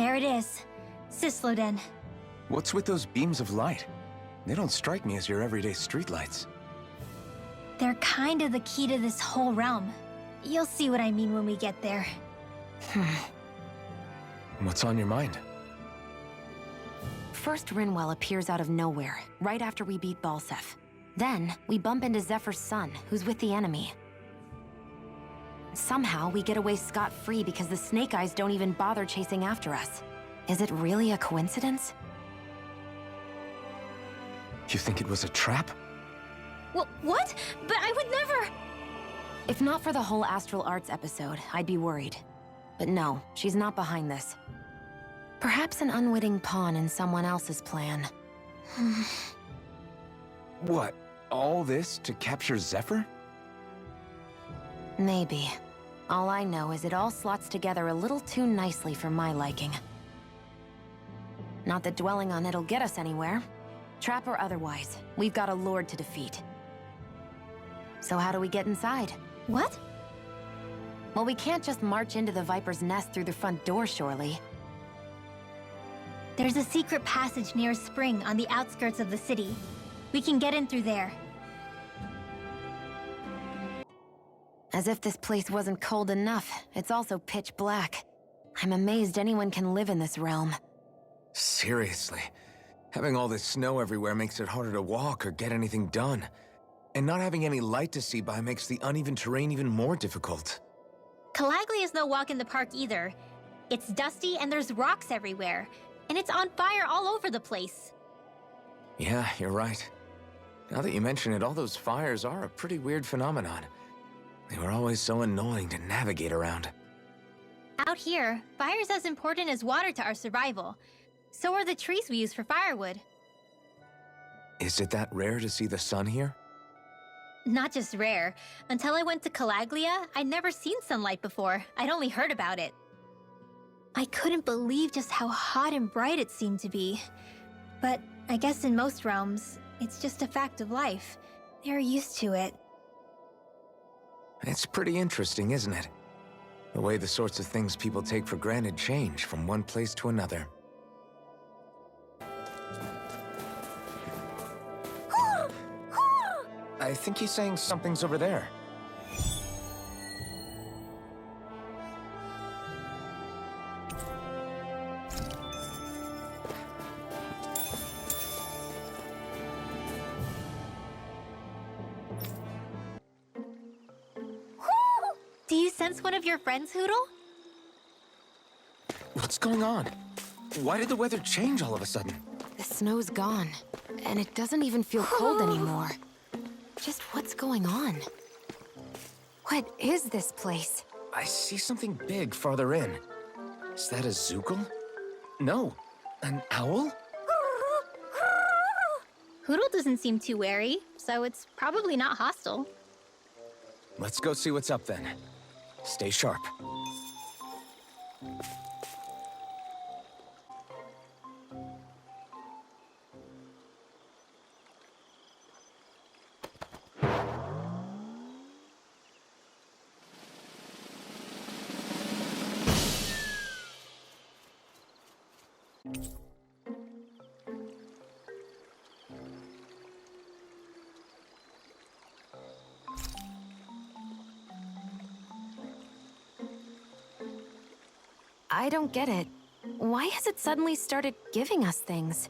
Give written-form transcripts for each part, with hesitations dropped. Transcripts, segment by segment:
There it is. Sisloden. What's with those beams of light? They don't strike me as your everyday streetlights. They're kind of the key to this whole realm. You'll see what I mean when we get there. What's on your mind? First, Rinwell appears out of nowhere, right after we beat Balseph. Then, we bump into Zephyr's son, who's with the enemy. Somehow, we get away scot-free because the Snake Eyes don't even bother chasing after us. Is it really a coincidence? You think it was a trap? What? But I would never... If not for the whole Astral Arts episode, I'd be worried. But no, she's not behind this. Perhaps an unwitting pawn in someone else's plan. What? All this to capture Zephyr? Maybe. All I know is it all slots together a little too nicely for my liking. Not that dwelling on it'll get us anywhere. Trap or otherwise, we've got a lord to defeat. So how do we get inside? What? Well, we can't just march into the Viper's nest through the front door, surely. There's a secret passage near a spring on the outskirts of the city. We can get in through there. As if this place wasn't cold enough, it's also pitch black. I'm amazed anyone can live in this realm. Seriously. Having all this snow everywhere makes it harder to walk or get anything done. And not having any light to see by makes the uneven terrain even more difficult. Calaglia is no walk in the park either. It's dusty and there's rocks everywhere. And it's on fire all over the place. Yeah, you're right. Now that you mention it, all those fires are a pretty weird phenomenon. They were always so annoying to navigate around. Out here, fire's as important as water to our survival. So are the trees we use for firewood. Is it that rare to see the sun here? Not just rare. Until I went to Calaglia, I'd never seen sunlight before. I'd only heard about it. I couldn't believe just how hot and bright it seemed to be. But I guess in most realms, it's just a fact of life. They're used to it. It's pretty interesting, isn't it? The way the sorts of things people take for granted change from one place to another. I think he's saying something's over there. Do you sense one of your friends, Hoodle? What's going on? Why did the weather change all of a sudden? The snow's gone, and it doesn't even feel cold anymore. Just what's going on? What is this place? I see something big farther in. Is that a Zookle? No, an owl? Hoodle doesn't seem too wary, so it's probably not hostile. Let's go see what's up then. Stay sharp. I don't get it. Why has it suddenly started giving us things?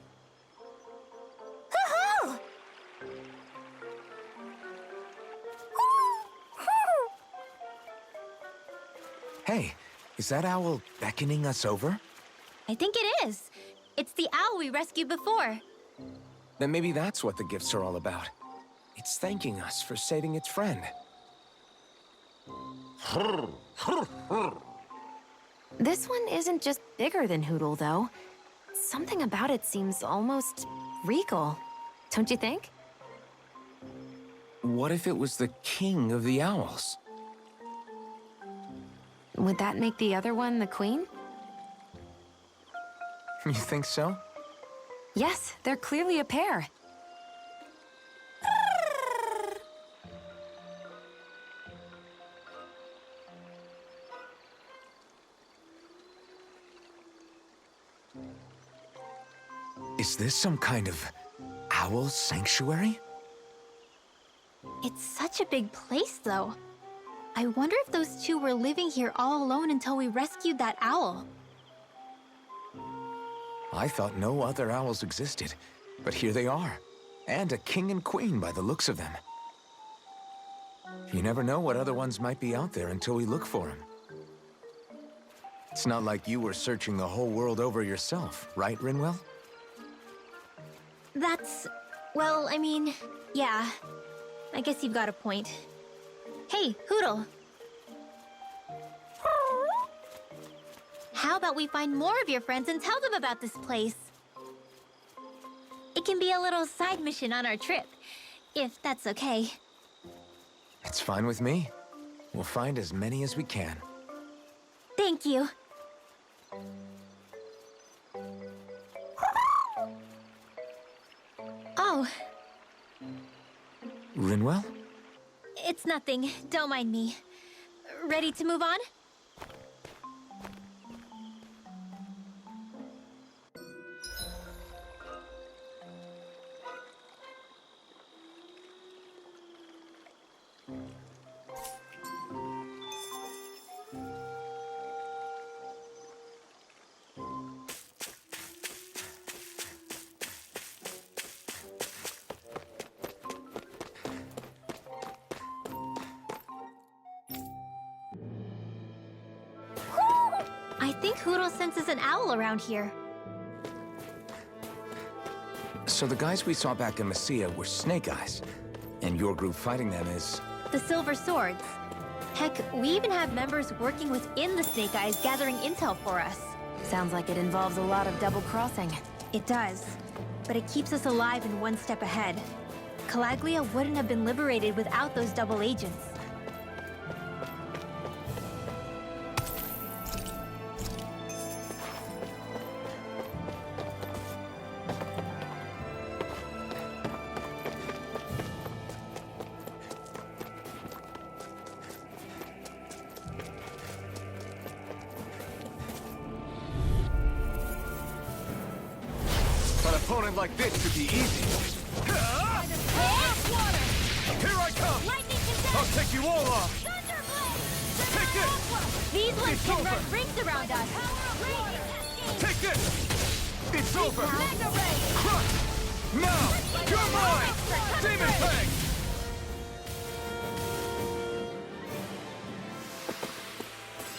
Hey, is that owl beckoning us over? I think it is. It's the owl we rescued before. Then maybe that's what the gifts are all about. It's thanking us for saving its friend. This one isn't just bigger than Hoodle, though. Something about it seems almost regal. Don't you think? What if it was the king of the owls? Would that make the other one the queen? You think so? Yes, they're clearly a pair. Is this some kind of owl sanctuary? It's such a big place, though. I wonder if those two were living here all alone until we rescued that owl. I thought no other owls existed, but here they are. And a king and queen by the looks of them. You never know what other ones might be out there until we look for them. It's not like you were searching the whole world over yourself, right, Rinwell? That's... well, I mean, yeah. I guess you've got a point. Hey, Hootle. How about we find more of your friends and tell them about this place? It can be a little side mission on our trip, if that's okay. It's fine with me. We'll find as many as we can. Thank you. Oh. Rinwell? It's nothing. Don't mind me. Ready to move on? I think Hootle senses an owl around here. So the guys we saw back in Messia were Snake Eyes, and your group fighting them is... The Silver Swords. Heck, we even have members working within the Snake Eyes gathering intel for us. Sounds like it involves a lot of double-crossing. It does. But it keeps us alive and one step ahead. Calaglia wouldn't have been liberated without those double agents. An opponent like this should be easy. Here I come! I'll take you all off! Take this! These ones It's can over. run rings around us. Take this! It's over! Crush! Now! You're mine! Demon Fang!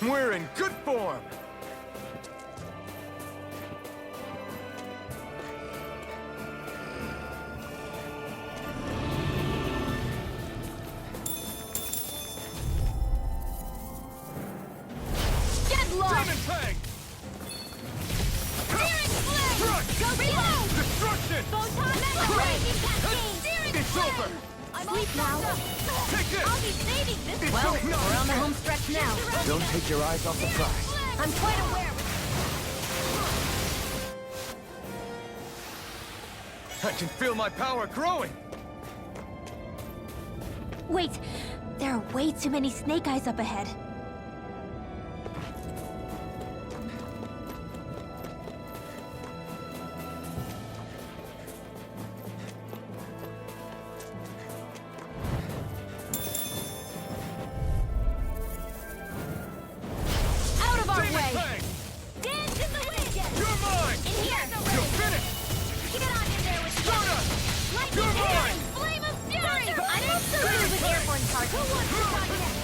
We're in good form! Demon Fang! Destruction! It's over! Sleep now. Take this! I'll be saving this. It's Well, over. No. we're on the home stretch now. Don't take your eyes off the prize. I'm quite aware. I can feel my power growing! Wait, there are way too many Snake Eyes up ahead. Out of our Demon way! Fang! Dance in the wind! You're mine! In here! You're finished! Get on in there with Stardust! Lightning You're here! mine! Flame of fury! I'm also good with airborne targets. Who wants to try next?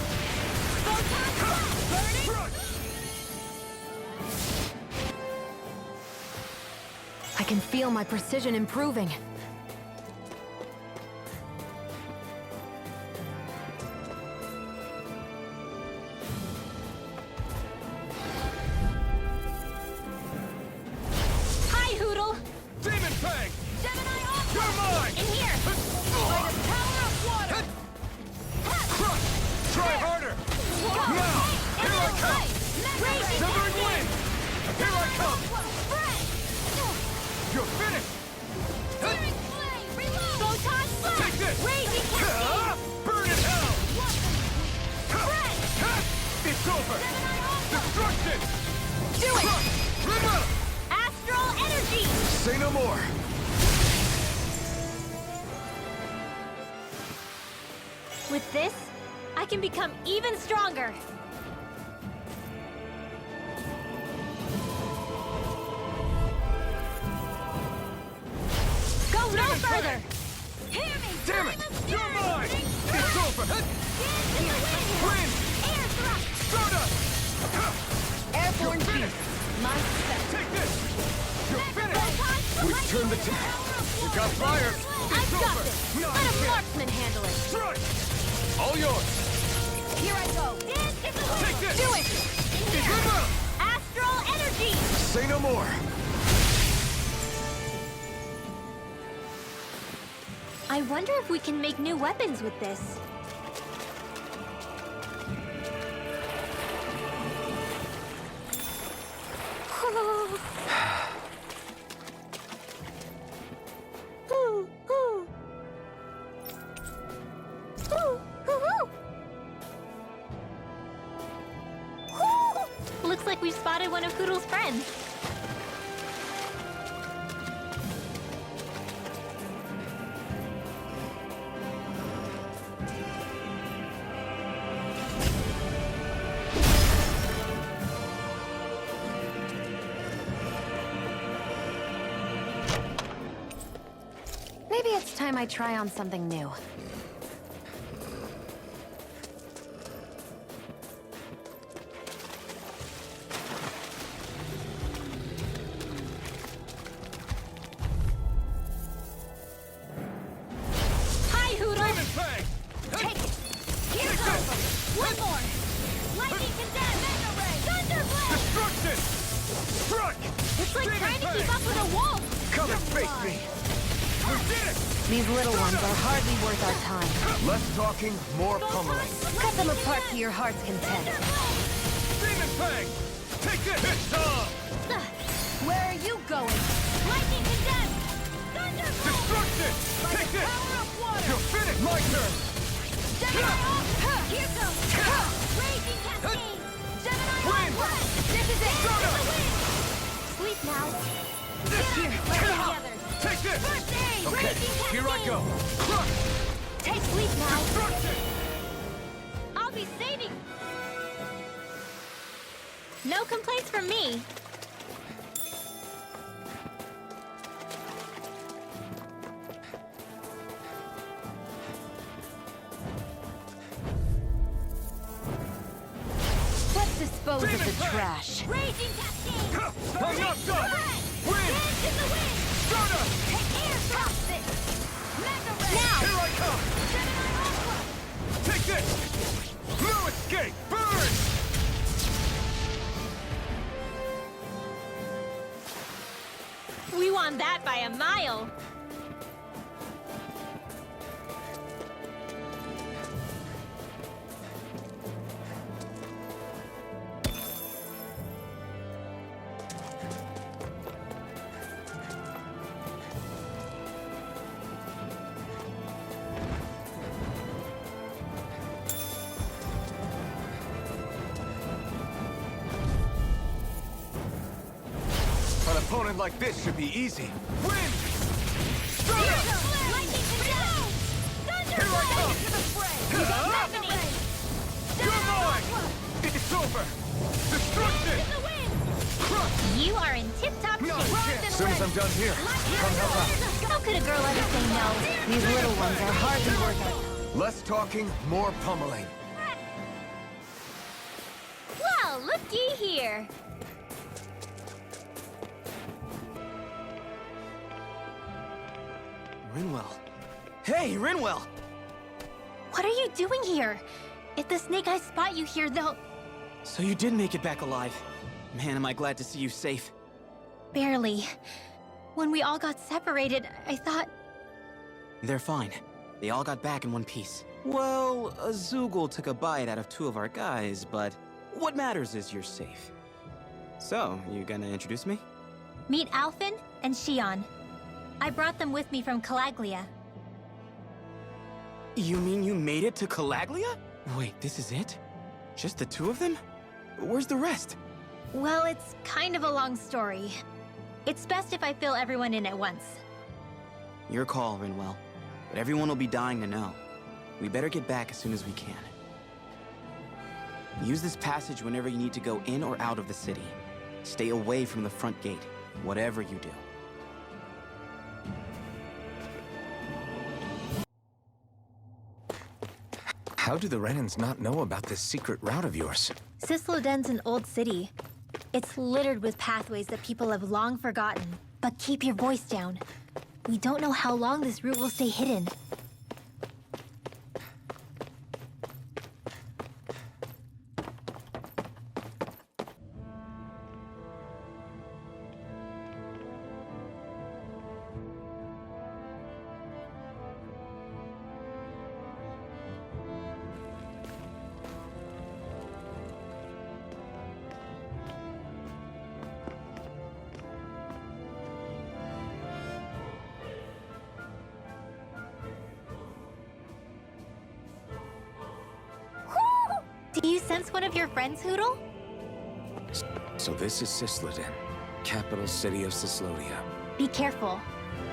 Photon blast! Burning! Crush! I can feel my precision improving. Hi, Hootle! Demon Fang! Gemini off! You're mine! In here! By the power of water! Crush! Try harder! Now! Here I come! Severing wind! Here I come! You're finished! With this, I can become even stronger. Go no further! Hear me! Damn it! You're mine! It's over! Wind! Air thrust! Stardust! Airborne You're beast. My step. Take this! You're finished! We've turned the tide! You got fire! I've got this. No, Let you a can't. marksman handle it. Strike! All yours! Here I go. Take this! Do it! Astral energy! Say no more! I wonder if we can make new weapons with this. Looks like we've spotted one of Poodle's friends. Maybe it's time I try on something new. Hi, Hoodle! Take it! Here goes! One more! Lightning condemned! Mega ray! Thunderblade! Destruction! Strike! It's like trying to keep up with a wolf! Come and face me! We did it! These little ones are hardly worth our time. Less talking, more pummeling. Cut them apart to your heart's content. Demon Fang! Take this! It's time! Where are you going? Lightning condemned! Thunderblade! Destruction! Take this! You're finished! My turn! Gemini off! Here goes! Raging cascade! Gemini Wind! off! This is it! Shut up! Sleep now! This Here, here! let's go together! Take this! First aid! Okay, Raging cascade! here I go! Crush! Take sleep now! Destruction! I'll be saving! No complaints from me. Let's dispose of Demon the Fang! trash. Raging cascade! I'm not done! Wind! Dance in the wind! Stardust! Take air thrust it! Mega ray! Now! Here I come! Gemini Aqua! Take this! No escape! Burn! We won that by a mile! An opponent like this should be easy. Wind! Here Stardust! goes! Lightning condemned! Thunderblade! Here I come! To the fray! You got Mega ray! You're mine! It's over! Destruction! In the wind! Crush! You are in tip-top No shape! chance! As soon as I'm done here, come help out. How could a girl ever say no? These little ones are hardly worth our time. Less talking, more pummeling. Well, looky here! Rinwell. Hey, Rinwell! What are you doing here? If the Snake Eyes spot you here, they'll... So you did make it back alive. Man, am I glad to see you safe. Barely. When we all got separated, I thought... They're fine. They all got back in one piece. Well, a Zoogle took a bite out of two of our guys, but what matters is you're safe. So, you gonna introduce me? Meet Alphen and Shion. I brought them with me from Calaglia. You mean you made it to Calaglia? Wait, this is it? Just the two of them? Where's the rest? Well, it's kind of a long story. It's best if I fill everyone in at once. Your call, Rinwell. But everyone will be dying to know. We better get back as soon as we can. Use this passage whenever you need to go in or out of the city. Stay away from the front gate, whatever you do. How do the Renans not know about this secret route of yours? Cisloden's an old city. It's littered with pathways that people have long forgotten. But keep your voice down. We don't know how long this route will stay hidden. Do you sense one of your friends, Hootle? So this is Cisloden, capital city of Cislodia. Be careful.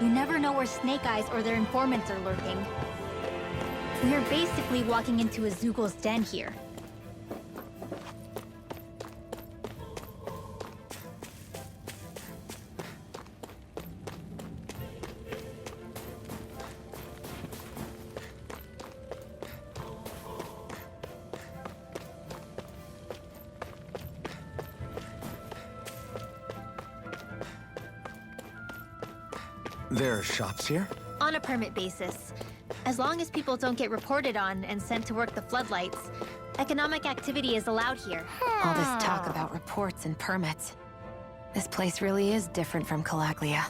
You never know where Snake Eyes or their informants are lurking. We're basically walking into a Zoogl's den here. There are shops here? On a permit basis. As long as people don't get reported on and sent to work the floodlights, economic activity is allowed here. All this talk about reports and permits. This place really is different from Calaglia.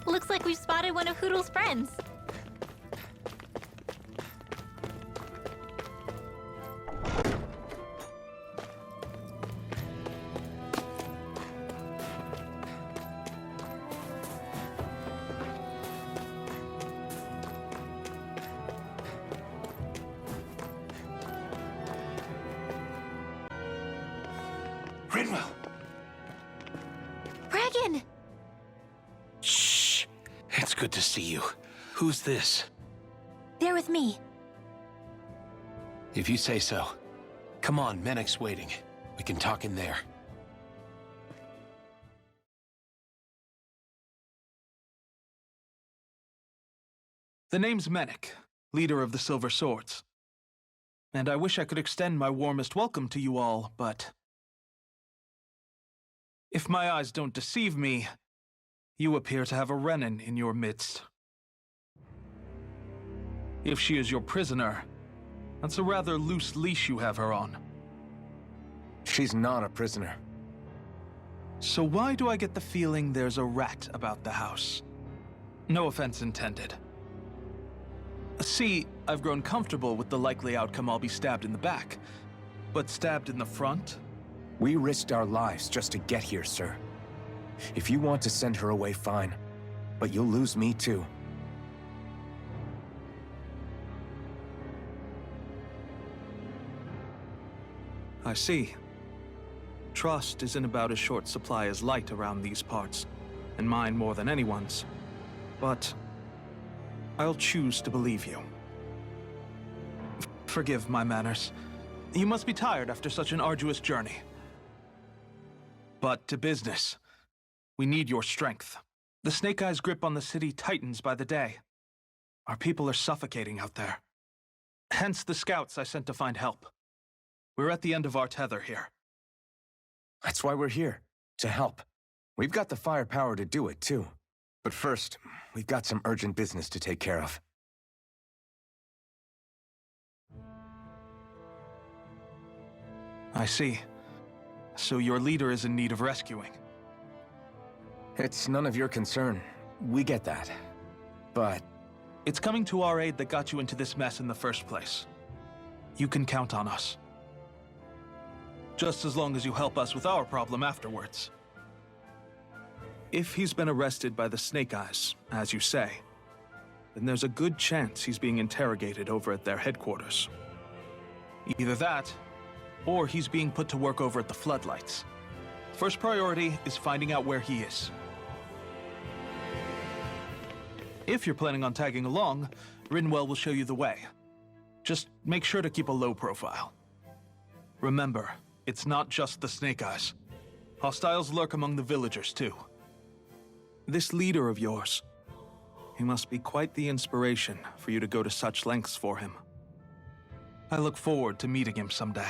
Looks like we've spotted one of Hootle's friends. Rinwell! Dragon! Shh! It's good to see you. Who's this? They're with me. If you say so. Come on, Menek's waiting. We can talk in there. The name's Menek, leader of the Silver Swords. And I wish I could extend my warmest welcome to you all, but if my eyes don't deceive me, you appear to have a Renan in your midst. If she is your prisoner, that's a rather loose leash you have her on. She's not a prisoner. So why do I get the feeling there's a rat about the house? No offense intended. See, I've grown comfortable with the likely outcome I'll be stabbed in the back, but stabbed in the front? We risked our lives just to get here, sir. If you want to send her away, fine. But you'll lose me too. I see. Trust is in about as short supply as light around these parts, and mine more than anyone's. But I'll choose to believe you. Forgive my manners. You must be tired after such an arduous journey. But to business. We need your strength. The Snake Eyes' grip on the city tightens by the day. Our people are suffocating out there. Hence the scouts I sent to find help. We're at the end of our tether here. That's why we're here, to help. We've got the firepower to do it, too. But first, we've got some urgent business to take care of. I see. So your leader is in need of rescuing. It's none of your concern. We get that. But It's coming to our aid that got you into this mess in the first place. You can count on us. just as long as you help us with our problem afterwards. If he's been arrested by the Snake Eyes, as you say, then there's a good chance he's being interrogated over at their headquarters. Either that, or he's being put to work over at the Floodlights. First priority is finding out where he is. If you're planning on tagging along, Rinwell will show you the way. Just make sure to keep a low profile. Remember, it's not just the Snake Eyes. Hostiles lurk among the villagers, too. This leader of yours, he must be quite the inspiration for you to go to such lengths for him. I look forward to meeting him someday.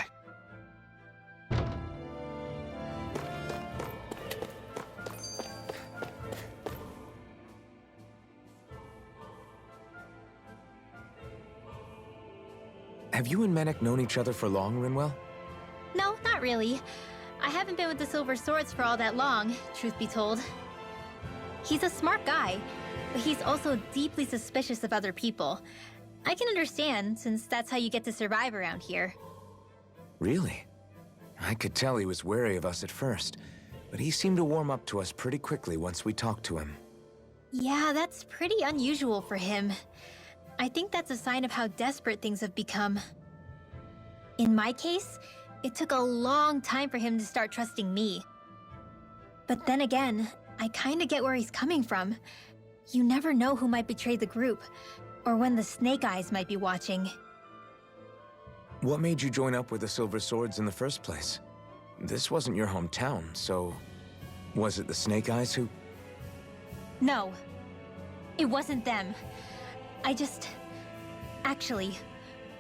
Have you and Menek known each other for long, Rinwell? No, not really. I haven't been with the Silver Swords for all that long, truth be told. He's a smart guy, but he's also deeply suspicious of other people. I can understand, since that's how you get to survive around here. Really? I could tell he was wary of us at first, but he seemed to warm up to us pretty quickly once we talked to him. Yeah, that's pretty unusual for him. I think that's a sign of how desperate things have become. In my case, it took a long time for him to start trusting me. But then again, I kinda get where he's coming from. You never know who might betray the group, or when the Snake Eyes might be watching. What made you join up with the Silver Swords in the first place? This wasn't your hometown, so... was it the Snake Eyes who... No, it wasn't them. Actually,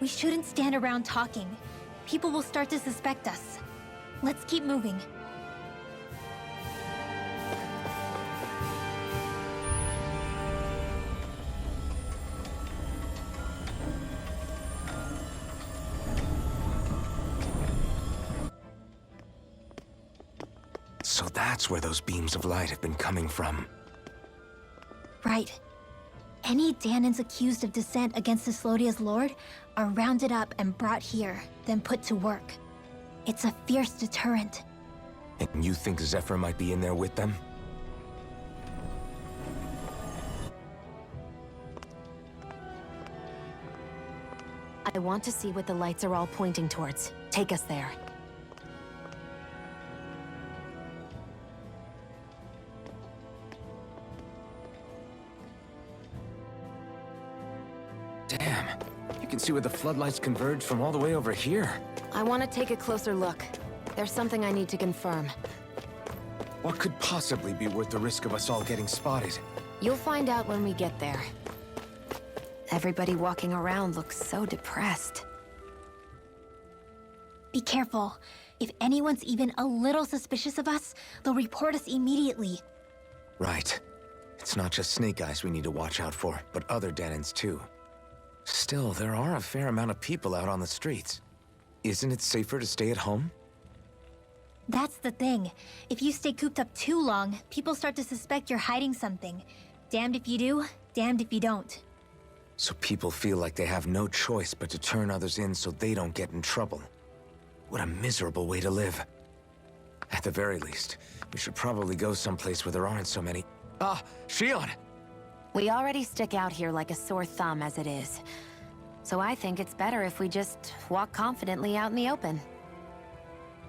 we shouldn't stand around talking. People will start to suspect us. Let's keep moving. So that's where those beams of light have been coming from. Right. Any Danans accused of dissent against Islodia's lord are rounded up and brought here, then put to work. It's a fierce deterrent. And you think Zephyr might be in there with them? I want to see what the lights are all pointing towards. Take us there. Damn. You can see where the floodlights converge from all the way over here. I want to take a closer look. There's something I need to confirm. What could possibly be worth the risk of us all getting spotted? You'll find out when we get there. Everybody walking around looks so depressed. Be careful. If anyone's even a little suspicious of us, they'll report us immediately. Right. It's not just Snake Eyes we need to watch out for, but other Danans too. Still, there are a fair amount of people out on the streets. Isn't it safer to stay at home? That's the thing. If you stay cooped up too long, people start to suspect you're hiding something. Damned if you do, damned if you don't. So people feel like they have no choice but to turn others in so they don't get in trouble. What a miserable way to live. At the very least, we should probably go someplace where there aren't so many... Ah, Shion! We already stick out here like a sore thumb as it is. So I think it's better if we just walk confidently out in the open.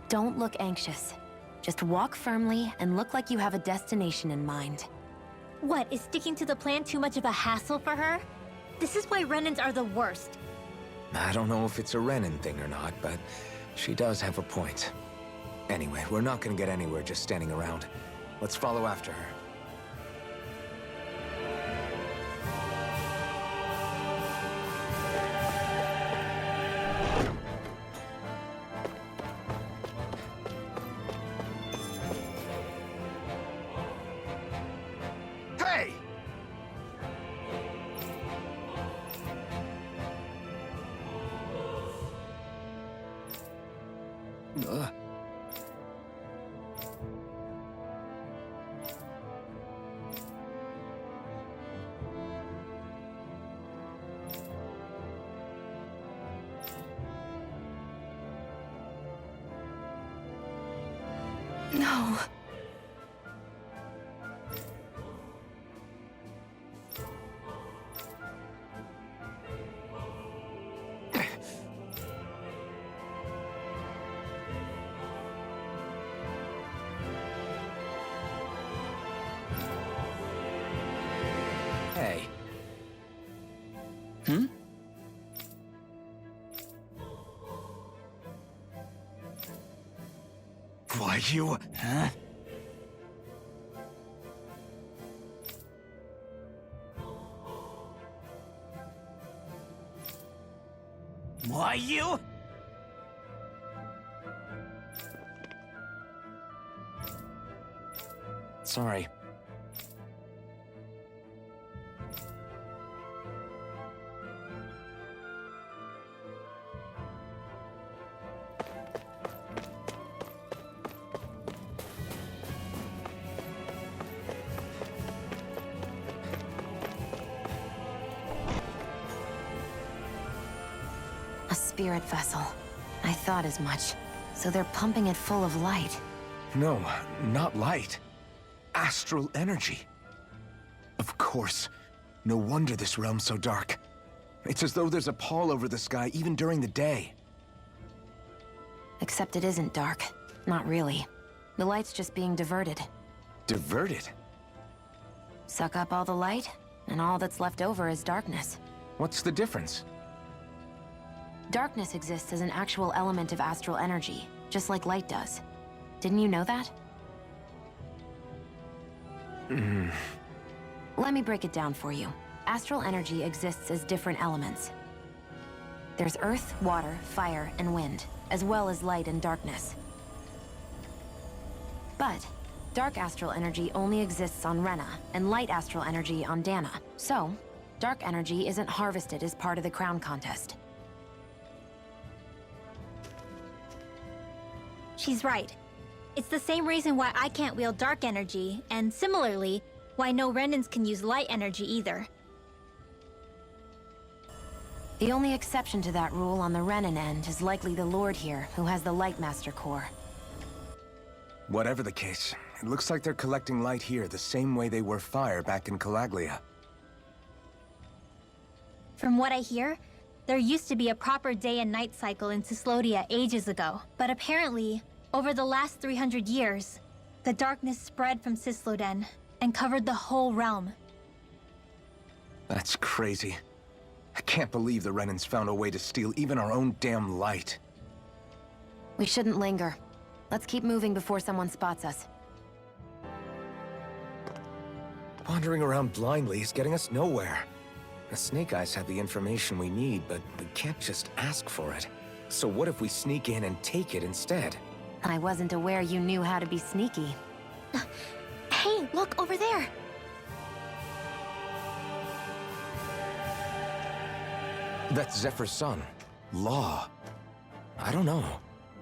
Don't look anxious. Just walk firmly and look like you have a destination in mind. What, is sticking to the plan too much of a hassle for her? This is why Renans are the worst. I don't know if it's a Renan thing or not, but she does have a point. Anyway, we're not gonna get anywhere just standing around. Let's follow after her. Hey! No. Hey. Why, you... Huh? Why you? Sorry. A spirit vessel. I thought as much. So they're pumping it full of light. No, not light. Astral energy. Of course. No wonder this realm's so dark. It's as though there's a pall over the sky even during the day. Except it isn't dark. Not really. The light's just being diverted. Diverted? Suck up all the light, and all that's left over is darkness. What's the difference? Darkness exists as an actual element of astral energy, just like light does. Didn't you know that? Let me break it down for you. Astral energy exists as different elements. There's earth, water, fire, and wind, as well as light and darkness. But dark astral energy only exists on Rena, and light astral energy on Dana. So, dark energy isn't harvested as part of the crown contest. She's right. It's the same reason why I can't wield dark energy, and similarly, why no Renans can use light energy either. The only exception to that rule on the Renan end is likely the Lord here, who has the Light Master core. Whatever the case, it looks like they're collecting light here the same way they were fire back in Calaglia. From what I hear, there used to be a proper day and night cycle in Cyslodia ages ago, but apparently, over the last 300 years, the darkness spread from Cysloden and covered the whole realm. That's crazy. I can't believe the Renans found a way to steal even our own damn light. We shouldn't linger. Let's keep moving before someone spots us. Wandering around blindly is getting us nowhere. The Snake Eyes have the information we need, but we can't just ask for it. So what if we sneak in and take it instead? I wasn't aware you knew how to be sneaky. Hey, look over there! That's Zephyr's son, Law. I don't know.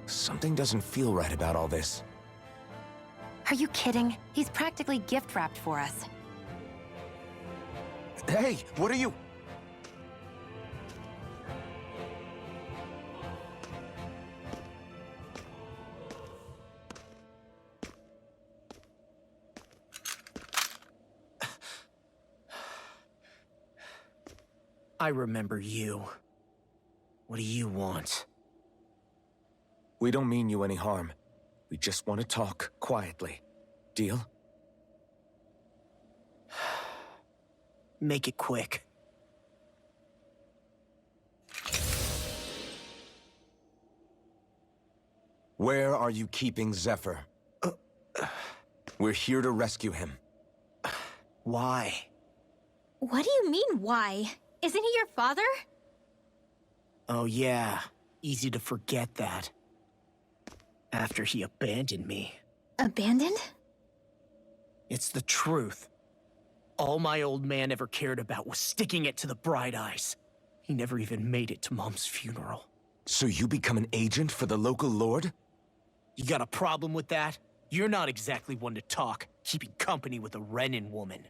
Something doesn't feel right about all this. Are you kidding? He's practically gift-wrapped for us. Hey, what are you... I remember you. What do you want? We don't mean you any harm. We just want to talk quietly. Deal? Make it quick. Where are you keeping Zephyr? We're here to rescue him. Why? What do you mean, why? Isn't he your father? Oh yeah, easy to forget that. After he abandoned me. Abandoned? It's the truth. All my old man ever cared about was sticking it to the Bright Eyes. He never even made it to Mom's funeral. So you become an agent for the local lord? You got a problem with that? You're not exactly one to talk, keeping company with a Renan woman.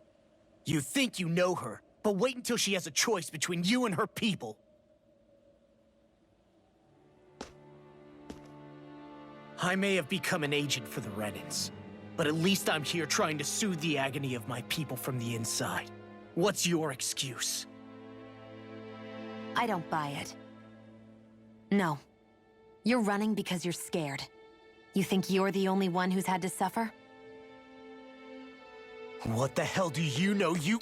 You think you know her, but wait until she has a choice between you and her people. I may have become an agent for the Renans, but at least I'm here trying to soothe the agony of my people from the inside. What's your excuse? I don't buy it. No. You're running because you're scared. You think you're the only one who's had to suffer? What the hell do you know, you—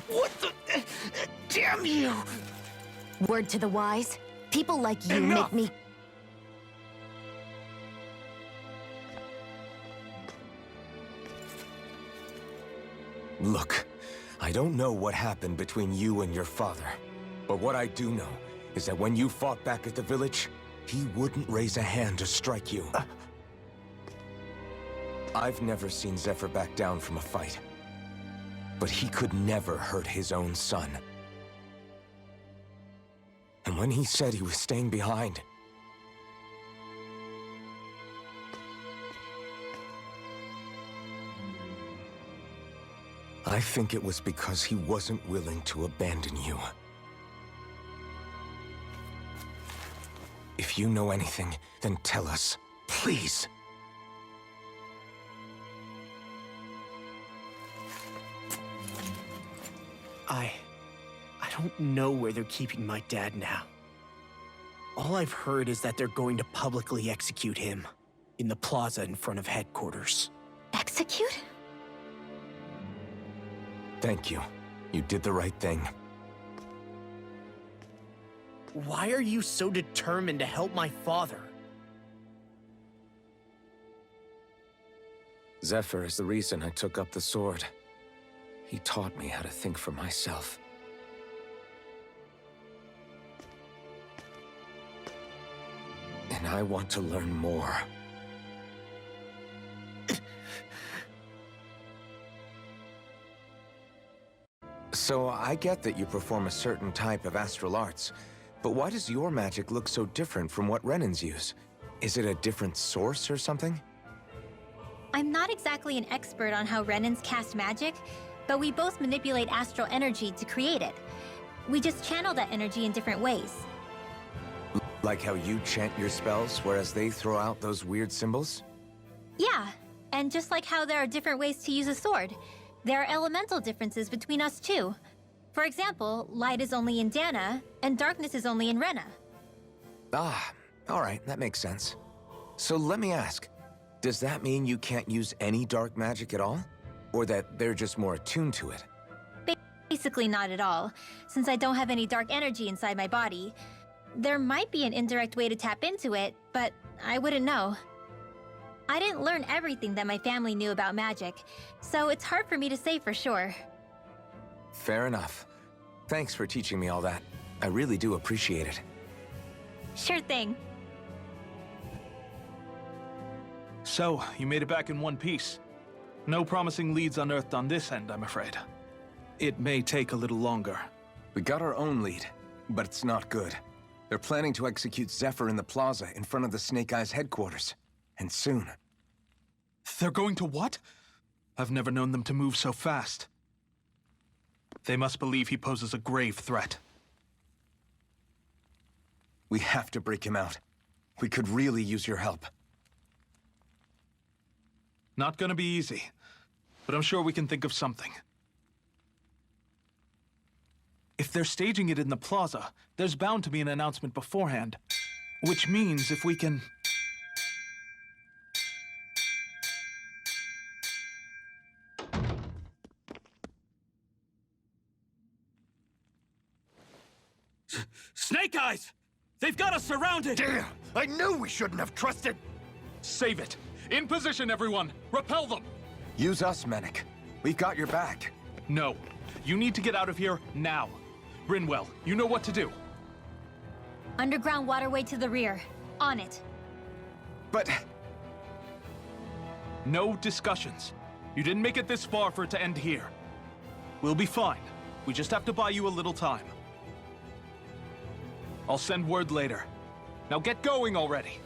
What the— Damn you! Word to the wise, people like you Enough! make me— Look, I don't know what happened between you and your father, but what I do know is that when you fought back at the village, he wouldn't raise a hand to strike you. I've never seen Zephyr back down from a fight, but he could never hurt his own son. And when he said he was staying behind, I think it was because he wasn't willing to abandon you. If you know anything, then tell us, please. I don't know where they're keeping my dad now. All I've heard is that they're going to publicly execute him in the plaza in front of headquarters. Execute? Thank you. You did the right thing. Why are you so determined to help my father? Zephyr is the reason I took up the sword. He taught me how to think for myself. And I want to learn more. So I get that you perform a certain type of astral arts, but why does your magic look so different from what Renans use? Is it a different source or something? I'm not exactly an expert on how Renans cast magic, but we both manipulate astral energy to create it. We just channel that energy in different ways. Like how you chant your spells, whereas they throw out those weird symbols? Yeah, and just like how there are different ways to use a sword, there are elemental differences between us too. For example, light is only in Dana, and darkness is only in Rena. Ah, alright, that makes sense. So let me ask, does that mean you can't use any dark magic at all? Or that they're just more attuned to it? Basically not at all, since I don't have any dark energy inside my body. There might be an indirect way to tap into it, but I wouldn't know. I didn't learn everything that my family knew about magic, so it's hard for me to say for sure. Fair enough. Thanks for teaching me all that. I really do appreciate it. Sure thing. So, you made it back in one piece. No promising leads unearthed on this end, I'm afraid. It may take a little longer. We got our own lead, but it's not good. They're planning to execute Zephyr in the plaza in front of the Snake Eyes headquarters. And soon. They're going to what? I've never known them to move so fast. They must believe he poses a grave threat. We have to break him out. We could really use your help. Not gonna be easy, but I'm sure we can think of something. If they're staging it in the plaza, there's bound to be an announcement beforehand. Which means if we can... Snake Eyes! They've got us surrounded! Damn! I knew we shouldn't have trusted! Save it! In position, everyone! Repel them! Use us, Mennick. We've got your back. No. You need to get out of here now. Brinwell, you know what to do. Underground waterway to the rear. On it. But... No discussions. You didn't make it this far for it to end here. We'll be fine. We just have to buy you a little time. I'll send word later. Now get going already!